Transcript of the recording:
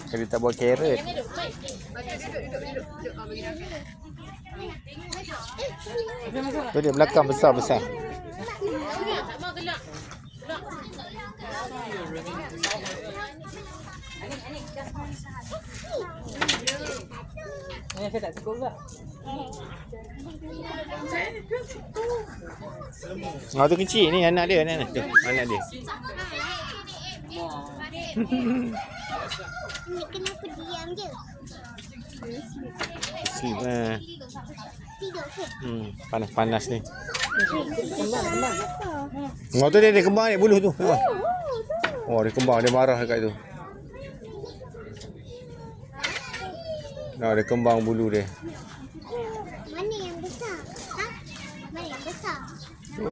Kalau tak buat carrot. Tu dia belakang besar-besar. Saya tak cukup pula. Oh, tu kecil ni anak dia, anak dia. Anak dia. Ni kenapa diam je? Sleep lah. Tidur ke? Panas-panas ni. Oh, tu dia ada kembang ni, buluh tu. Oh, dia kembang, dia marah dekat tu. Nah, ada kembang bulu dia.